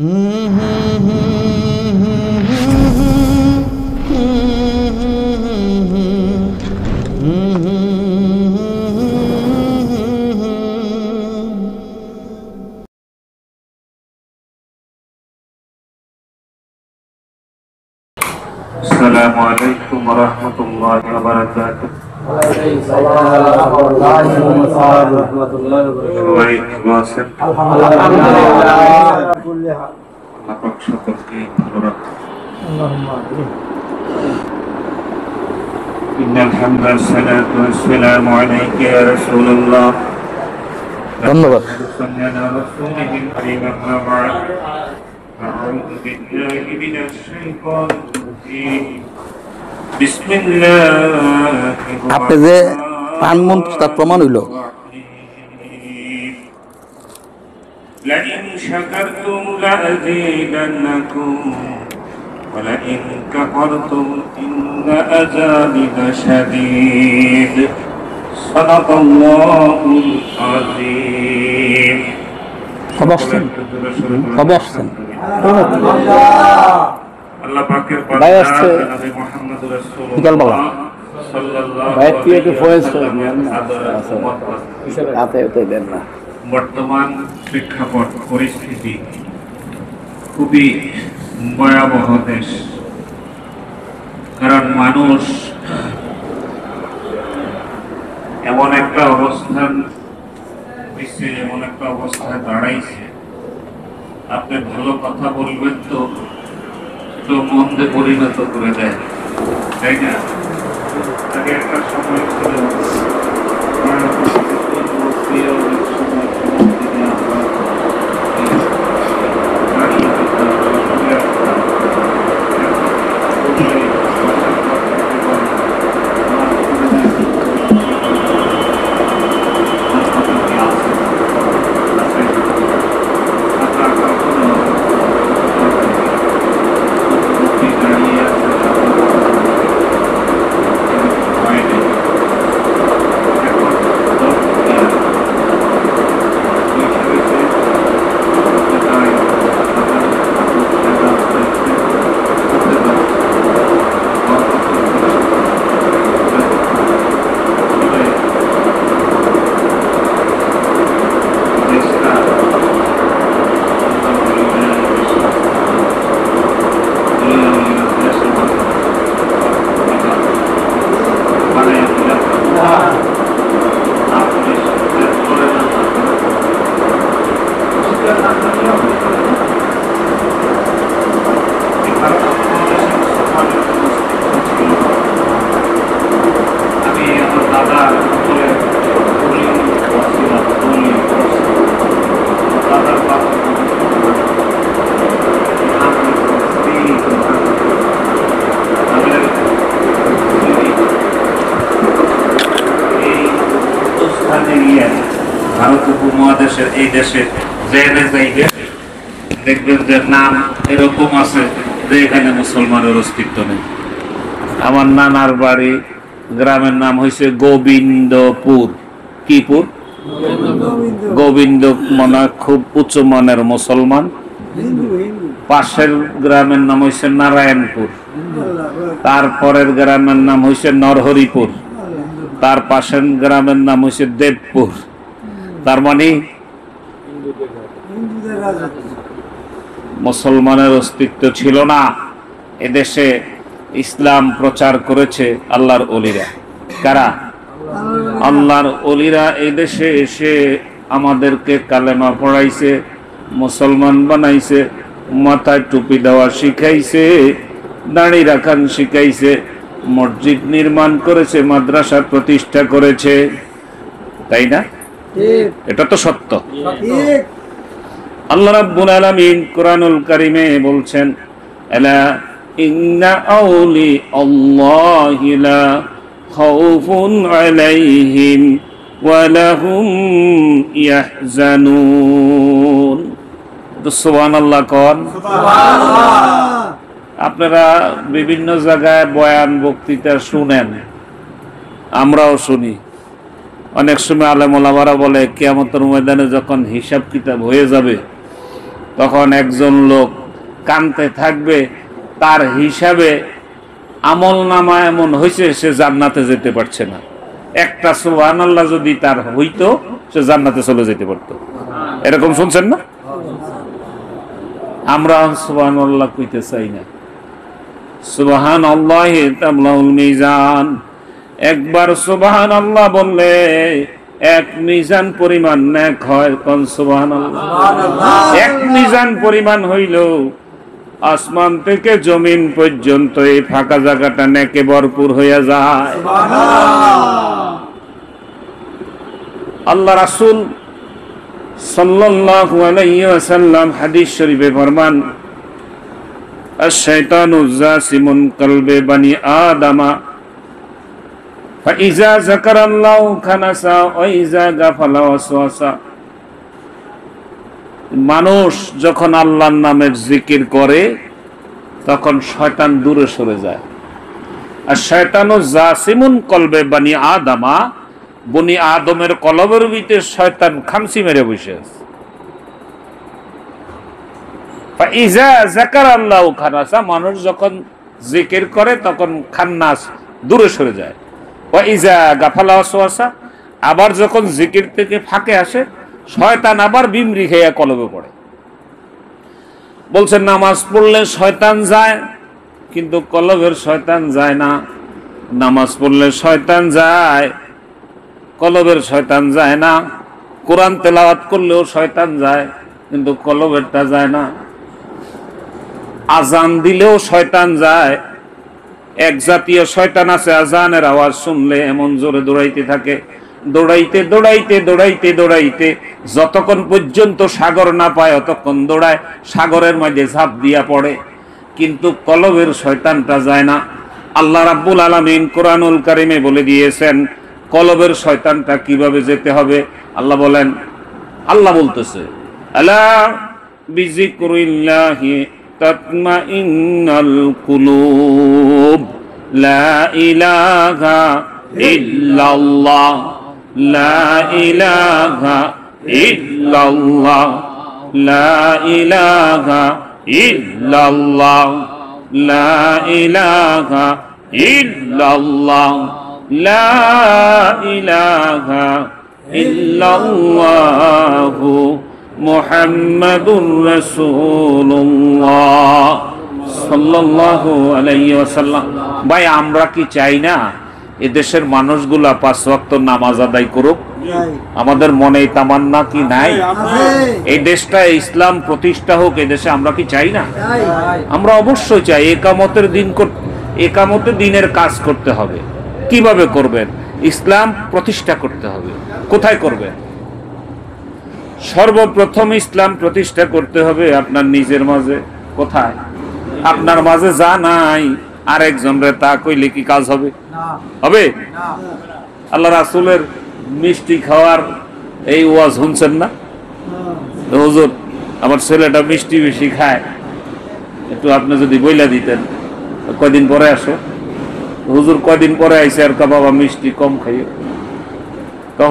السلام عليكم ورحمة الله وبركاته. إن الحمد والصلاة والسلام عليك يا رسول الله. ধন্যবাদ। أعوذ بالله من الشيطان الرجيم. بسم الله আপনি যে পানমন্ত্র তার প্রমাণ হইল لئن شكرتم لأزيدنكم ولئن كفرتم إن عذابي لشديد صدق الله العظيم. কবে আসছেন? আল্লাহ পাকের ভাই আসছে নবী মুহাম্মদ রাসূলুল্লাহ বিকালবেলা সাল্লাল্লাহু ভাই আলাইহি একটু ফয়েজ করে দেন না। বর্তমান প্রেক্ষাপট পরিস্থিতি খুবই ভয়াবহ দেশ, কারণ মানুষ এমন একটা অবস্থান হয়েছে, এমন একটা অবস্থায় দাঁড়াইছে, আপনি ভালো কথা বলবেন তো মন্দে পরিণত করে দেয়, তাই না? আগে একটা সময় ছিল ভারত উপমহাদেশের এই দেশে দেখবেন যে নাম এরকম আছে যে এখানে মুসলমানের অস্তিত্ব নেই। আমার নানার বাড়ি গ্রামের নাম হয়েছে গোবিন্দপুর। কি পুর? গোবিন্দ মনে খুব উচ্চ মানের মুসলমান। পাশের গ্রামের নাম হয়েছে নারায়ণপুর, তারপরের গ্রামের নাম হয়েছে নরহরিপুর, তার পাশের গ্রামের নাম হয়েছে দেবপুর। তার মানে মুসলমানের অস্তিত্ব ছিল না। এদেশে ইসলাম প্রচার করেছে আল্লাহর ওলিরা। কারা? আল্লাহর ওলিরা এই দেশে এসে আমাদেরকে কালেমা পড়াইছে, মুসলমান বানাইছে, মাথায় টুপি দেওয়া শিখাইছে, দাড়ি রাখান শিখাইছে, মসজিদ নির্মাণ করেছে, মাদ্রাসা প্রতিষ্ঠা করেছে, তাই না? এটা তো সত্য। আল্লাহ রাব্বুল আলামিন কোরআনুল কারীমে বলছেন, আলা ইন্না আউলি আল্লাহি লা খাউফুন আলাইহিম ওয়া লাহুম ইয়াহজানুন। তো সুবহানাল্লাহ কোন। সুবহানাল্লাহ। আপনারা বিভিন্ন জায়গায় বয়ান বক্তৃতা শুনেন, আমরাও শুনি। অনেক সময় আলেম ওলামারা বলে কিয়ামতের ময়দানে যখন হিসাব কিতাব হয়ে যাবে তখন একজন লোক কানতে থাকবে, তার হিসাবে আমল নামা এমন হয়েছে সে জান্নাতে যেতে পারছে না। একটা সুবহানাল্লাহ যদি তার হইতো সে জান্নাতে চলে যেতে পারতো। এরকম শুনছেন না? আমরা সুবহানাল্লাহ কইতে চাই না। সুবহানাল্লাহি তামলাউল মিজান, একবার সুবহানাল্লাহ বললে এক মিজান পরিমাণ নেক হয়। কোন সুবহানাল্লাহ? এক মিজান পরিমাণ হইল আসমান থেকে জমিন পর্যন্ত এই ফাঁকা জায়গাটা নেকে ভরপুর হইয়া যায়। আল্লাহ রাসূল সাল্লাল্লাহু আলাইহি ওয়াসাল্লাম হাদিস শরীফে ফরমান, আশ-শাইতানু জাসিমুন কলবে বানি আদামা ফাইজা যাকারাল্লাহু খানাসা ওয়া ইজা গাফালা ওয়াসওয়াসা। মানুষ যখন আল্লাহর নামের জিকির করে তখন শয়তান দূরে সরে যায়। আর শয়তানু জাসিমুন কলবে বানি আদামা, বনি আদমের কলবের ভিতরে শয়তান খামসি মেরে বসে আছে। ফাইজা যাকারাল্লাহু খানাসা, মানুষ যখন জিকির করে তখন খান্নাস দূরে সরে যায়। ওয়া ইজা গাফালা ওয়াসওয়াসা, আবার যখন জিকির থেকে ফাঁকে আসে শয়তান আবার বিমরি খেয়ে কলবে পড়ে। বলছেন নামাজ পড়লে শয়তান যায় কিন্তু কলবের শয়তান যায় না। নামাজ পড়লে শয়তান যায়, কলবের শয়তান যায় না। কোরআন তেলাওয়াত করলেও শয়তান যায় কিন্তু কলবেরটা যায় না। আজান দিলেও শয়তান যায়। এক জাতীয় শয়তান আছে, আজানের আওয়াজ শুনলে এমন জোরে দৌড়াইতে থাকে, দৌড়াইতে দৌড়াইতে দৌড়াইতে দৌড়াইতে যতক্ষণ পর্যন্ত সাগর না পায় অতক্ষণ দৌড়ায়, সাগরের মধ্যে ঝাঁপ দিয়া পড়ে, কিন্তু কলবের শয়তানটা যায় না। আল্লাহ রাব্বুল আলামিন কোরআনুল কারিমে বলে দিয়েছেন কলবের শয়তানটা কিভাবে যেতে হবে। আল্লাহ বলেন, আল্লাহ বলতেছে, আলা বিযিকরিল্লাহি তাতমাইন্নাল কুলুব, লা ইলাহা ইল্লাল্লাহ, লা ইলাহা ইল্লাল্লাহ, লা ইলাহা ইল্লাল্লাহ, লা ইলাহা ইল্লাল্লাহ, লা ইলাহা ইল্লাল্লাহু মুহাম্মাদুর রাসূলুল্লাহ সাল্লাল্লাহু আলাইহি ওয়াসাল্লাম। ভাই, আমরা কি চাই না এদেশের মানুষগুলা 5 ওয়াক্ত নামাজ আদায় করুক? আমাদের মনে তামান্না কি নাই? এই দেশটা ইসলাম প্রতিষ্ঠা হোক, এই দেশে আমরা কি চাই না? আমরা অবশ্যই চাই। একামতের দিনের কাজ করতে হবে। কিভাবে করবেন? ইসলাম প্রতিষ্ঠা করতে হবে। কোথায় করবেন? সর্বপ্রথম ইসলাম প্রতিষ্ঠা করতে হবে আপনার নিজের মাঝে। কোথায়? আপনার মাঝে যা নাই আরেকজনরে তা কইলে কি কাজ হবে? হবে? আল্লাহ রাসূলের মিষ্টি খাওয়ার এই ওয়াজ শুনছেন না? হুজুর, আমার ছেলেটা মিষ্টি বেশি খায়, একটু আপনি যদি বইলা দিতেন কয়দিন পরে আসো। হুজুর কয়দিন পরে আইসে আর বাবা মিষ্টি কম খাইও।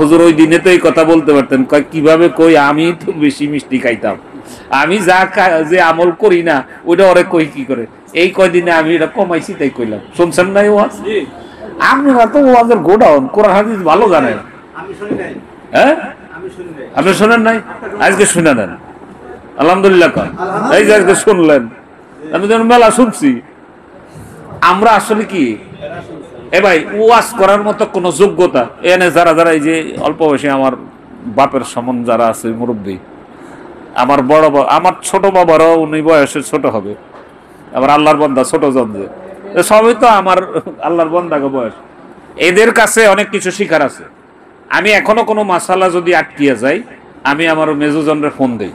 হুজুর ওই দিনে তো এই কথা বলতে পারতেন। কিভাবে কই? আমি তো বেশি মিষ্টি খাইতাম, আমি যে আমল করি না ওইটা ওরে কই কি করে? এই কয়দিনে আমি এটা কমাইছি তাই কইলাম। শুনছেন না এই ওয়াজ? আপনারা তো ওয়াজের গোডাউন, কোরআন হাদিস ভালো জানেন। হ্যাঁ, আপনি শোনেন নাই? আজকে শুনে নেন, আলহামদুলিল্লাহ। এই যে আজকে শুনলেন, আমি তো মেলা শুনছি। আমরা আসলে কি ভাই ওয়াজ করার মতো কোন যোগ্যতা এনে যারা যারা এই যে অল্প বয়সে আমার বাপের সমান যারা আছে মুরব্বী, আমার বড় আমার ছোট বাবারও উনি বয়সে ছোট হবে, আবার আল্লাহর বান্দা ছোট জন, যে সবই তো আমার আল্লাহর বান্দাকে বয়স। এদের কাছে অনেক কিছু শিখার আছে। আমি এখনো কোনো মাসালা যদি আটকিয়ে যাই, আমি আমার মেজো জনরে ফোন দেই।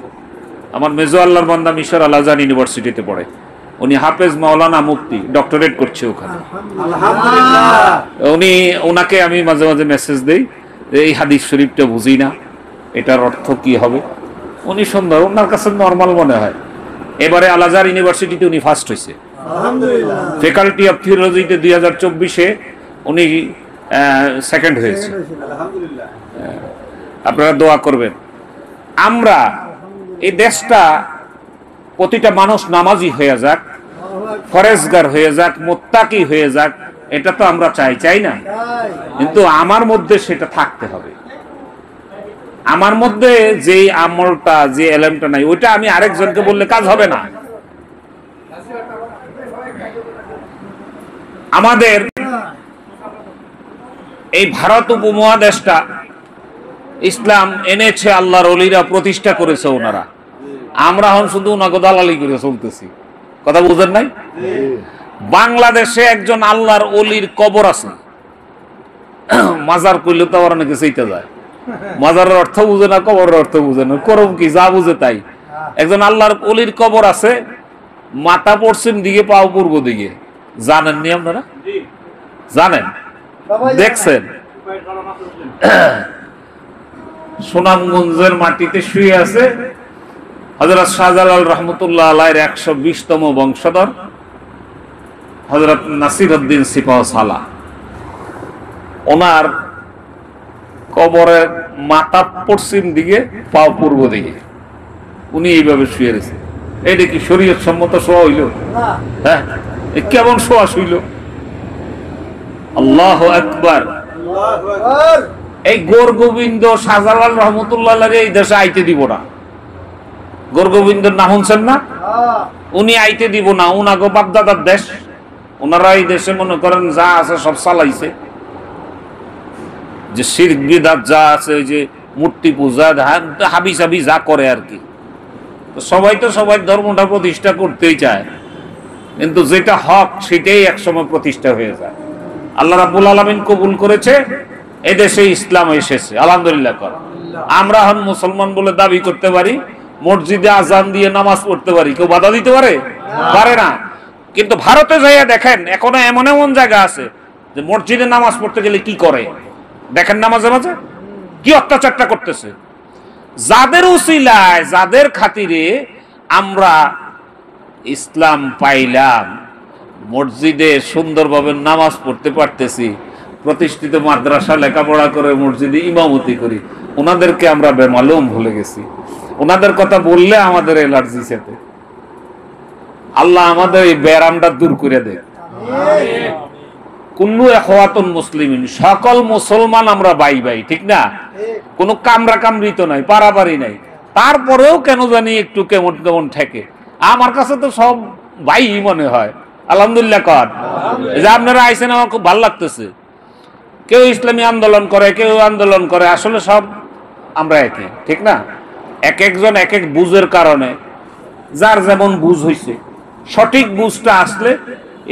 আমার মেজো আল্লাহর বান্দা মিশর আল আজহার ইউনিভার্সিটিতে পড়ে, উনি হাফেজ মাওলানা মুফতি, ডক্টরেট করছে ওখানে। ওনাকে আমি মাঝে মাঝে মেসেজ দেই, এই হাদিস শরীফটা বুঝি না, এটার অর্থ কি হবে। উনি সুন্দর, ওনার কাছে নর্মাল মনে হয়। এবারে আল আজহার ইউনিভার্সিটিতে উনি ফার্স্ট হয়েছে, ফ্যাকাল্টি অফ থিওলজিতে 2024-এ উনি সেকেন্ড হয়েছে। আপনারা দোয়া করবেন। আমরা এই দেশটা প্রতিটা মানুষ নামাজি হয়ে যাক, ফরেজগার হয়ে যাক, মুত্তাকি হয়ে যাক, এটা তো আমরা চাই না? কিন্তু আমার মধ্যে সেটা থাকতে হবে। আমার মধ্যে যে আমলটা, যে এলেমটা নাই, ওইটা আমি আরেকজনকে বললে কাজ হবে না। আমাদের এই ভারত উপমহাদেশটা ইসলাম এনেছে, আল্লাহর ওলিরা প্রতিষ্ঠা করেছে ওনারা। আমরা এখন শুধু ওনাকে দালালি করে চলতেছি। কথা বুঝেন নাই? বাংলাদেশে একজন আল্লাহর ওলির কবর আছে। মাজার কইলে তো ওরা নাকি চাইতে যায়। মাজারের অর্থ বুঝে না, কবরের অর্থ বুঝে না, করম কি যা বুঝে তাই। একজন আল্লাহর ওলির কবর আছে, মাথা পশ্চিম দিকে, পাও পূর্ব দিকে। জানেননি আপনারা? জানেন? দেখছেন? সুনামগঞ্জের মাটিতে শুয়ে আছে হযরত শাহজালাল রহমতুল্লাহ আলাইহির 120তম বংশধর হযরত নাসিরউদ্দিন সিপাহ সালাহ। ওনার কবরের মাথা পশ্চিম দিকে, পা পূর্ব দিকে। উনি এইভাবে শুয়ে রয়েছে। এইটা কি শরীয়ত সম্মত শোয়া হইল? হ্যাঁ, কেমন শোয়া শুইল? আল্লাহু আকবার। এই গোরগোবিন্দ শাহজালাল রহমতুল্লাহ আলাইহি এই দেশে আইতে দিব না। গোরগোবিন্দর নাম শুনছেন না? উনি আইতে দিব না। উনাগো বাপদাদার দেশ, ওনারা এই দেশে মনে করেন যা আছে সব চালাইছে। যে শিরক বিদআত যা আছে, ওই যে মূর্তি পূজা, হাবি সাবি যা করে আর কি। সবাই তো সবাই ধর্মটা প্রতিষ্ঠা করতেই চায়, কিন্তু যেটা হক সেটাই একসময় প্রতিষ্ঠা হয়ে যায়। আল্লাহ রাব্বুল আলামিন কবুল করেছে, এদেশে ইসলাম এসেছে, আলহামদুলিল্লাহ। আমরা এখন মুসলমান বলে দাবি করতে পারি, মসজিদে আজান দিয়ে নামাজ পড়তে পারি, কেউ বাধা দিতে পারে? পারে না। কিন্তু ভারতে যাইয়া দেখেন, এখনো এমন এমন জায়গা আছে যে মসজিদে নামাজ পড়তে গেলে কি করে দেখেন না, মাঝে মাঝে কি অত্যাচারটা করতেছে। যাদের উসিলায়, যাদের খাতিরে আমরা ইসলাম পাইলাম, মসজিদে সুন্দরভাবে নামাজ পড়তে পারতেছি, প্রতিষ্ঠিত মাদ্রাসা লেখাপড়া করে মসজিদে ইমামতি করি, ওনাদেরকে আমরা বেমালুম ভুলে গেছি। ওনাদের কথা বললে আমাদের এলার্জি সাথে। আল্লাহ আমাদের এই ব্যারামটা দূর করে দেয়। কুল্লু ইখওয়াতুন মুসলিমিন, সকল মুসলমান আমরা ভাই ভাই, ঠিক না? কোনো কামরা কামড়ি তো নাই, পারাপারি নাই। তারপরেও কেন জানি একটু কেমন কেমন ঠেকে। আমার কাছে তো সব ভাই মনে হয়। আলহামদুলিল্লাহ কর যে আপনারা আইছেন, আমার খুব ভালো লাগতেছে। কেউ ইসলামী আন্দোলন করে, কেউ আন্দোলন করে, আসলে সব আমরা একই, ঠিক না? এক একজন এক এক বুঝের কারণে, যার যেমন বুঝ হইছে, সঠিক বুঝটা আসলে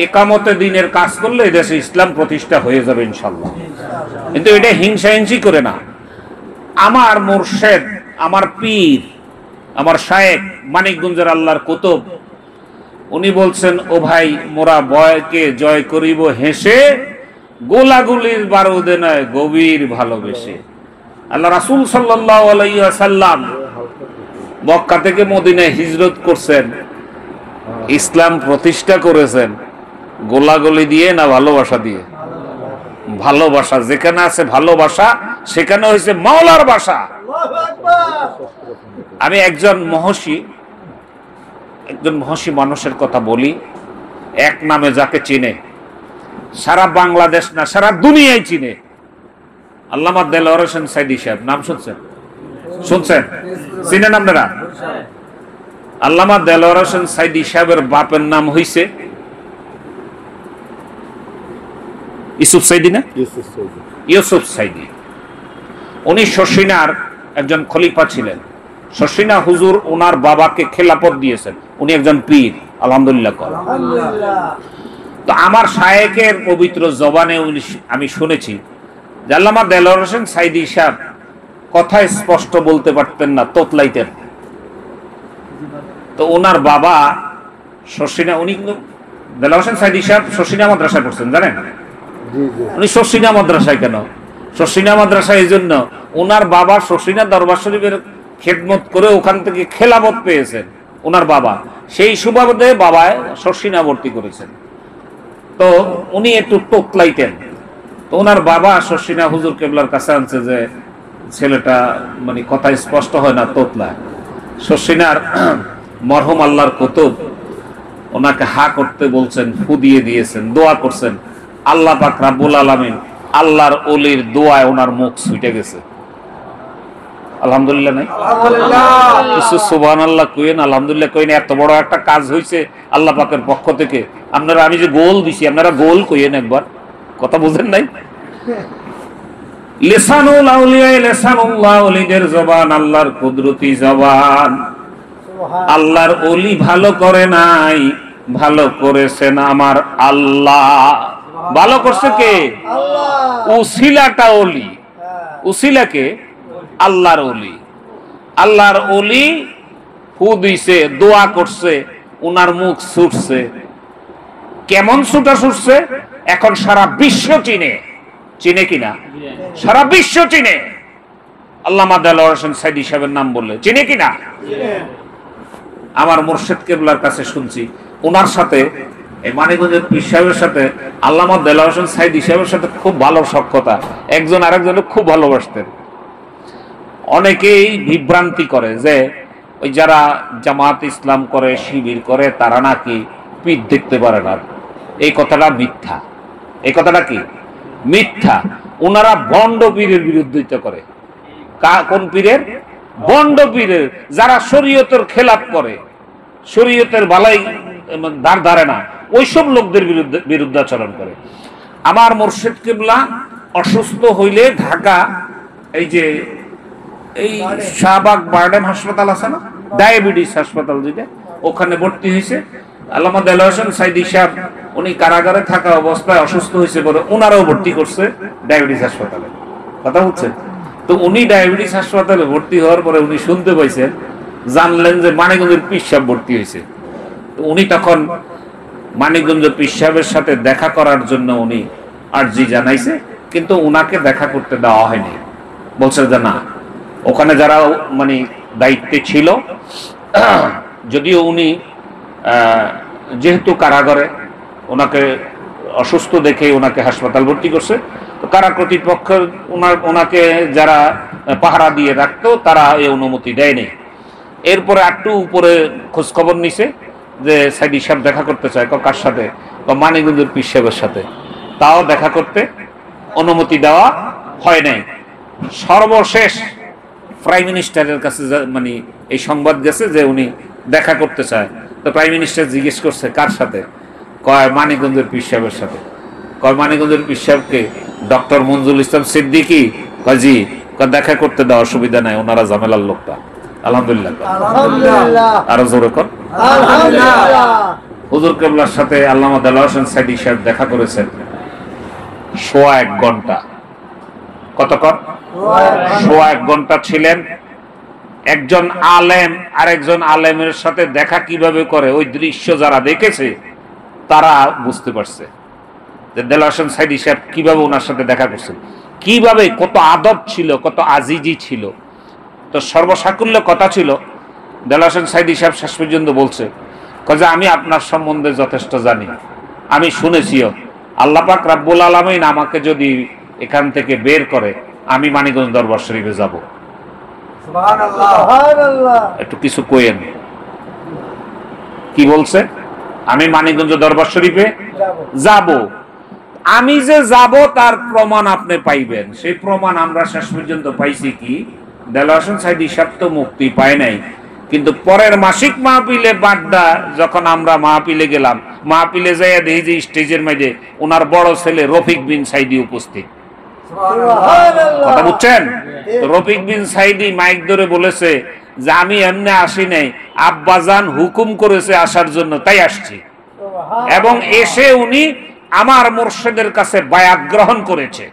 একামতে দিনের কাজ করলে এদেশে ইসলাম প্রতিষ্ঠা হয়ে যাবে ইনশাল্লাহ। কিন্তু এটা হিংসা হিংসি করে না। আমার মুর্শেদ, আমার পীর, আমার শায়েখ মানিকগঞ্জের আল্লাহর কুতুব, উনি বলছেন, ও ভাই, মোরা ভয়কে জয় করিব হেসে, গোলাগুলির বারুদে নয় গভীর ভালোবেসে। আল্লাহ রাসূল সাল্লাল্লাহু আলাইহি ওয়াসাল্লাম মক্কা থেকে মদিনায় হিজরত করছেন, ইসলাম প্রতিষ্ঠা করেছেন গোলাগুলি দিয়ে না ভালোবাসা দিয়ে? ভালোবাসা। যেখানে আছে ভালোবাসা, সেখানে হয়েছে মাওলার বাসা। আমি একজন মহর্ষি মানুষের কথা বলি, এক নামে যাকে চিনে সারা বাংলাদেশ না সারা দুনিয়ায় চিনে, আল্লামা দেলোয়ার হোসেন সাইদি সাহেব। নাম শুনছেন? চিনেন আপনারা? আল্লামা দেলোয়ার হোসেন সাইদি সাহেবের বাপের নাম হইছে ইউসুফ সাইদি না? ইউসুফ সাইদি। উনি শর্ষিনার একজন খলিফা ছিলেন। শর্ষিনা হুজুর ওনার বাবাকে খেলাফত দিয়েছেন। উনি একজন পীর, আলহামদুলিল্লাহ। তো আমার শায়েখের পবিত্র জবানে আমি শুনেছি যে আল্লামা দেলোয়ার হোসেন সাইদি সাহেব কথায় স্পষ্ট বলতে পারতেন না, তোতলাইতেন। তো ওনার বাবা শর্ষিনা, উনি কিন্তু দেলোয়ার হোসেন সাইদি সাহেব শর্ষিনা মাদ্রাসায় পড়ছেন, জানেন? উনি শর্ষিনা মাদ্রাসায় কেন? শর্ষিনা মাদ্রাসা এই জন্য, ওনার বাবা শর্ষিনা দরবার শরীফের খেদমত করে ওখান থেকে খেলাফত পেয়েছেন ওনার বাবা, সেই সুবাদে বাবায় শর্ষিনা ভর্তি করেছেন। তো উনি একটু তোতলাইতেন। তো ওনার বাবা শর্ষিনা হুজুর কেবলার কাছে আনছে যে ছেলেটা মানে কথা স্পষ্ট হয় না, তোতলায়। শর্ষিনার মরহুম আল্লাহর কুতুব ওনাকে হা করতে বলছেন, ফু দিয়ে দিয়েছেন, দোয়া করছেন। আল্লাহ পাক রাব্বুল আলামিন আল্লাহর ওলির দোয়ায় ওনার মুখ ছুটে গেছে। আলহামদুলিল্লাহ নাই? কিছু সুবহানাল্লাহ কইেন, আলহামদুলিল্লাহ কইেন। এত বড় একটা কাজ হয়েছে আল্লাহ পাকের পক্ষ থেকে। আপনারা, আমি যে গোল দিছি, আপনারা গোল কইেন একবার। কথা বুঝেন নাই? লিসানুল আউলিয়া, লিসানুল্লাহ, ওলিদের জবান আল্লাহর কুদরতি জবান। আল্লাহর ওলি ভালো করে নাই, ভালো করেছেন আমার আল্লাহ। ভালো করছে কে? আল্লাহ। উসিলাটা ওলি, উসিলাকে আল্লাহর ওলি। আল্লাহর ওলি ফু দিছে, দোয়া করছে, উনার মুখ ছুটছে। কেমন ছুটা ছুটছে? এখন সারা বিশ্ব চিনে। চিনে কিনা? সারা বিশ্ব চিনে। আল্লামা দেলোয়ার হোসেন সাইদি সাহেবের নাম বললে চিনে কিনা? আমার মুর্শিদ কেবলার কাছে শুনছি, ওনার সাথে এই মানিকগঞ্জের পীর সাহেবের সাথে আল্লামা দেলোয়ার হোসেন সাইদি সাহেবের সাথে খুব ভালো সখ্যতা। একজন আরেকজনের খুব ভালোবাসতেন। অনেকেই বিভ্রান্তি করে যে ওই যারা জামাত ইসলাম করে, শিবির করে, তারা নাকি পীর দেখতে পারে না। এই কথাটা মিথ্যা। এই কথাটা কি? মিথ্যা। ওনারা ভণ্ড পীরের বিরোধিতা করে। কোন পীরের? ভণ্ড পীরের। যারা শরীয়তের খেলাপ করে, শরীয়তের বালাই ধার ধারে না, ওইসব লোকদের বিরুদ্ধাচরণ করে। আমার মুর্শিদ কিবলা অসুস্থ হইলে ঢাকা এই যে এই শাহবাগ বারডেম হাসপাতাল আছে না, ডায়াবেটিস হাসপাতাল যেটা, ওখানে ভর্তি হয়েছে। আল্লামা দেলোয়ার হোসেন সাইদি সাহেব উনি কারাগারে থাকা অবস্থায় অসুস্থ হয়েছে বলে ওনারাও ভর্তি করছে ডায়াবেটিস হাসপাতালে। কথা বুঝছেন? তো উনি ডায়াবেটিস হাসপাতালে ভর্তি হওয়ার পরে উনি শুনতে পাইছেন, জানলেন যে মানিকগঞ্জের পীর সাহেব ভর্তি হয়েছে। তো উনি তখন মানিকগঞ্জের পীর সাহেবের সাথে দেখা করার জন্য উনি আর্জি জানাইছে, কিন্তু উনাকে দেখা করতে দেওয়া হয়নি। বলছে যে না, ওখানে যারা মানে দায়িত্বে ছিল, যদিও উনি যেহেতু কারাগারে, ওনাকে অসুস্থ দেখে ওনাকে হাসপাতাল ভর্তি করছে, তো কারা কর্তৃপক্ষ ওনাকে যারা পাহারা দিয়ে রাখতো তারা এই অনুমতি দেয়নি। এরপরে একটু উপরে খোঁজ খবর নিছে যে সাইদি সাহেব দেখা করতে চায়। কার সাথে? মানিকগঞ্জের পীর সাহেবের সাথে। তাও দেখা করতে অনুমতি দেওয়া হয় নাই। সর্বশেষ প্রাইম মিনিস্টারের কাছে মানে এই সংবাদ গেছে যে উনি দেখা করতে চায়। তো প্রাইম মিনিস্টার জিজ্ঞেস করছে কার সাথে? কয় মানিকগঞ্জের পীর সাহেবের সাথে। কয় মানিকগঞ্জের পীর সাহেবকে? ডক্টর মঞ্জুল ইসলাম সিদ্দিকী। কয় জি। কয় দেখা করতে দেওয়া অসুবিধা নাই, ওনারা ঝামেলার লোকটা। আলহামদুলিল্লাহ, আরো জোরে কর আলহামদুলিল্লাহ। হুজুর কেবলার সাথে আল্লামা দেলোয়ার হোসেন সাইদি সাহেব দেখা করেছেন 1.5 ঘন্টা। কতক্ষণ? 1.5 ঘন্টা ছিলেন। একজন আলেম আরেকজন আলেমের সাথে দেখা কিভাবে করে, ওই দৃশ্য যারা দেখেছে তারা বুঝতে পারছে যে দেলোয়ার হোসেন সাইদি সাহেব কিভাবে ওনার সাথে দেখা করছেন, কিভাবে কত আদব ছিল, কত আজিজি ছিল। তো সর্বসাকুল্য কথা ছিল, দেলোয়ার হোসেন সাইদি সাহেব শেষ পর্যন্ত বলছে যে আমি আপনার সম্বন্ধে যথেষ্ট জানি, আমি শুনেছিও। আল্লাহ পাক রাব্বুল আলামিন আমাকে যদি এখান থেকে বের করে, আমি মানিকগঞ্জ দরবার শরীফে যাব। একটু কিছু কইেন। কি বলছে? আমি মানিকগঞ্জ দরবার শরীফে যাব। আমি যে যাব তার প্রমাণ আপনি পাইবেন। সেই প্রমাণ আমরা শেষ পর্যন্ত পাইছি কি? দেলোয়ার হোসেন সাইদি সাহেব তো মুক্তি পায় নাই, কিন্তু পরের মাসিক মাহফিলে বাড্ডা যখন আমরা মাহফিলে গেলাম, মাহফিলে যাইয়া দেখি যে স্টেজের মাঝে ওনার বড় ছেলে রফিক বিন সাইদি উপস্থিত। কথা বুঝছেন? রফিক বিন সাইদি মাইক ধরে বলেছে যে আমি এমনি আসি নাই, আব্বাজান হুকুম করেছে আসার জন্য, তাই আসছি। এবং এসে উনি আমার মুর্শিদের কাছে বায়াত গ্রহণ করেছে।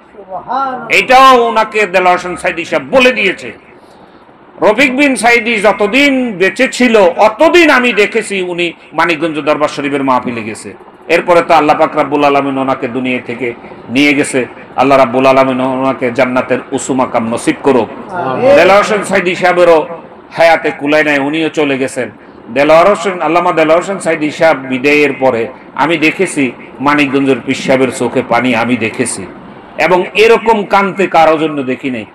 এটাও উনাকে দেলোয়ার হোসেন সাইদি সাহেব বলে দিয়েছে। রফিক বিন সাইদি যতদিন বেঁচে ছিল অতদিন আমি দেখেছি উনি মানিকগঞ্জ দরবার শরীফের মাহফিলে গেছে। এরপরে তো আল্লাহ পাক রাব্বুল আলামিন ওনাকে দুনিয়া থেকে নিয়ে গেছে। আল্লাহ রাব্বুল আলামিন ওনাকে জান্নাতের উঁচু মাকাম নসিব করুক। দেলোয়ার হোসেন সাইদি সাহেবেরও হায়াতে কুলায় নাই, উনিও চলে গেছেন। আল্লামা দেলোয়ার হোসেন সাইদি সাহেব বিদায়ের পরে আমি দেখেছি মানিকগঞ্জের পীর সাহেবের চোখে পানি আমি দেখেছি, এবং এরকম কানতে কারো জন্য দেখি নাই।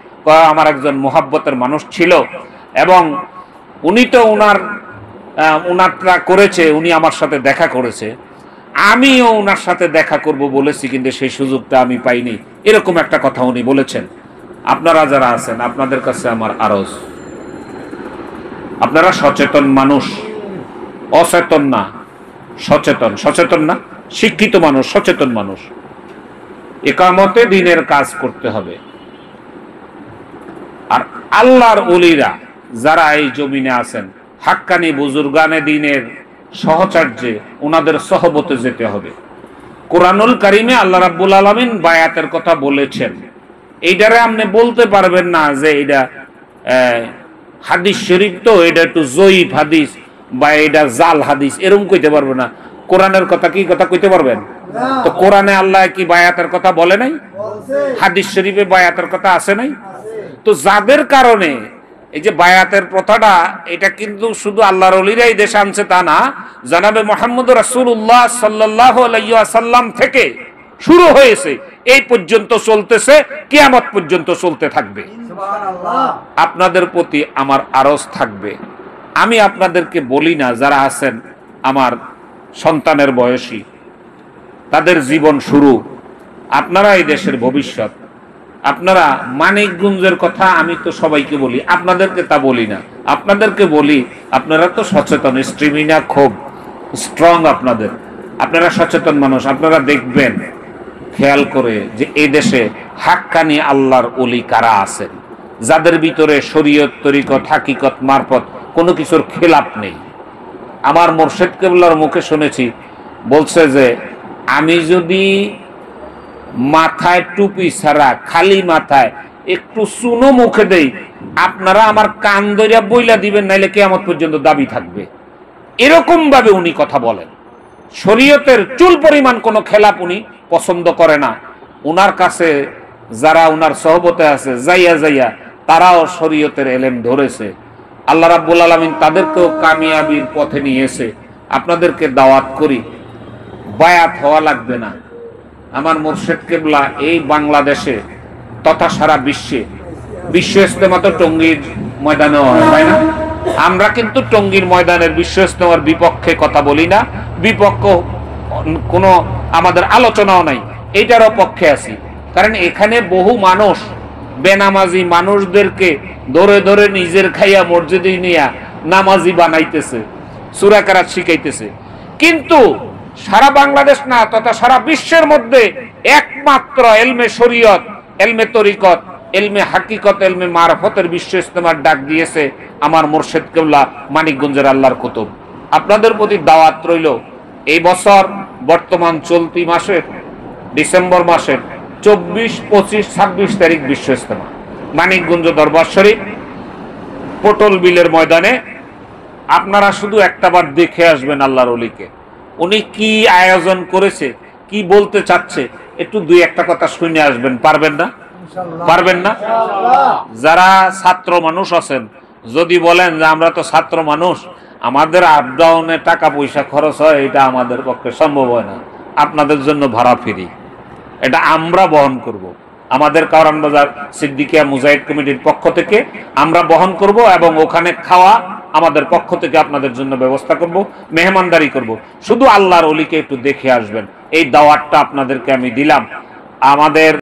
আমার একজন মোহাব্বতের মানুষ ছিল, এবং উনি তো উনার উনারটা করেছে, উনি আমার সাথে দেখা করেছে, আমিও ওনার সাথে দেখা করব বলেছি, কিন্তু সেই সুযোগটা আমি পাইনি, এরকম একটা কথা উনি বলেছেন। আপনারা যারা আছেন, আপনাদের কাছে আমার আরজ, আপনারা সচেতন মানুষ, অচেতন না, সচেতন, সচেতন না, শিক্ষিত মানুষ, সচেতন মানুষ। ইকামতে দ্বীনের কাজ করতে হবে। আর আল্লাহর ওলিরা যারা এই জমিনে আছেন, হাক্কানি বুজুর্গানে দ্বীনের সহচর্যে, ওনাদের সহবতে যেতে হবে। কোরআনুল কারিমে আল্লাহ রাব্বুল আলামিন বায়াতের কথা বলেছেন। এইটারে আপনি বলতে পারবেন না যে এটা হাদিস শরীফ, তো এটা একটু জয়ীফ হাদিস বা এটা জাল হাদিস, এরকম কইতে পারবে না। কোরআনের কথা কি কথা কইতে পারবেন? তো কোরআনে আল্লাহ কি বায়াতের কথা বলে নাই? হাদিস শরীফে বায়াতের কথা আছে নাই? তো যাদের কারণে এই যে বায়াতের প্রথাটা, এটা কিন্তু শুধু আল্লাহর ওলিরাই দেশে আনছে তা না, জনাবে মুহাম্মদ রাসূলুল্লাহ সাল্লাল্লাহু আলাইহি ওয়াসাল্লাম থেকে শুরু হয়েছে, এই পর্যন্ত চলতেছে, কিয়ামত পর্যন্ত চলতে থাকবে। আপনাদের প্রতি আমার আরজ থাকবে, আমি আপনাদেরকে বলি না, যারা আছেন আমার সন্তানের বয়সী, তাদের জীবন শুরু, আপনারা এই দেশের ভবিষ্যৎ। আপনারা মানিকগঞ্জের কথা আমি তো সবাইকে বলি, আপনাদেরকে তা বলি না। আপনাদেরকে বলি, আপনারা তো সচেতন, স্ট্রিমিনা খুব স্ট্রং, আপনারা সচেতন মানুষ। আপনারা দেখবেন খেয়াল করে যে এই দেশে হাক্কানি আল্লাহর ওলি কারা আছেন, যাদের ভিতরে শরীয়ত, তরিকত, হাকিকত, মারফত কোনো কিছুর খেলাপ নেই। আমার মুর্শিদ কেবলার মুখে শুনেছি, বলছে যে আমি যদি মাথায় টুপি ছাড়া খালি মাথায় একটু চুনো মুখে দেই, আপনারা আমার কান ধরিয়া বইলা দিবেন, নাইলে কিয়ামত পর্যন্ত দাবি থাকবে। এরকম ভাবে উনি কথা বলেন। শরীয়তের চুল পরিমাণ কোনো খেলাপ উনি পছন্দ করে না। উনার কাছে যারা উনার সহবতে আছে, যাইয়া তারাও শরীয়তের এলেম ধরেছে। আল্লাহ রাব্বুল আলামিন তাদেরকেও কামিয়াবির পথে নিয়েছে। আপনাদেরকে দাওয়াত করি, বায়াত হওয়া লাগবে না। আমার মুর্শিদ কেবলা এই বাংলাদেশে তথা সারা বিশ্ব ইজতেমা তো টঙ্গীর ময়দানে হয়, তাই না? আমরা কিন্তু টঙ্গীর ময়দানের বিশ্ব ইজতেমার বিপক্ষে কথা বলি না, বিপক্ষ কোনো আমাদের আলোচনাও নাই, এইটারও পক্ষে আছি। কারণ এখানে বহু মানুষ বেনামাজি মানুষদেরকে ধরে ধরে নিজের খাইয়া মসজিদে নিয়া নামাজি বানাইতেছে, সূরা কেরাত শিখাইতেছে। কিন্তু সারা বাংলাদেশ না, তথা সারা বিশ্বের মধ্যে একমাত্র এলমে শরীয়ত, এলমে তরিকত, এলমে হাকিকত, এলমে মারফতের বিশ্ব ইজতেমার ডাক দিয়েছে আমার মুর্শিদ কেবলা মানিকগঞ্জের আল্লাহর কুতুব। আপনাদের প্রতি দাওয়াত রইল, এই বছর বর্তমান চলতি মাসের ডিসেম্বর মাসের 24, 25, 26 তারিখ বিশ্ব ইজতেমা মানিকগঞ্জ দরবার শরীফ পটল বিলের ময়দানে। আপনারা শুধু একটাবার দেখে আসবেন আল্লাহর ওলিকে, উনি কি আয়োজন করেছে, কি বলতে চাচ্ছে, একটু দুই একটা কথা শুনে আসবেন। পারবেন না? পারবেন না? যারা ছাত্র মানুষ আছেন, যদি বলেন যে আমরা তো ছাত্র মানুষ, আমাদের আপ ডাউনে টাকা পয়সা খরচ হয়, এটা আমাদের পক্ষে সম্ভব হয় না, আপনাদের জন্য ভাড়া ফ্রি, এটা আমরা বহন করব। আমাদের কারওয়ান বাজার সিদ্দিকিয়া মুজাহিদ কমিটির পক্ষ থেকে আমরা বহন করব, এবং ওখানে খাওয়া আমাদের পক্ষ থেকে আপনাদের জন্য ব্যবস্থা করব, মেহমানদারি করব। শুধু আল্লাহর ওলিকে একটু দেখে আসবেন, এই দাওয়াতটা আপনাদেরকে আমি দিলাম। আমাদের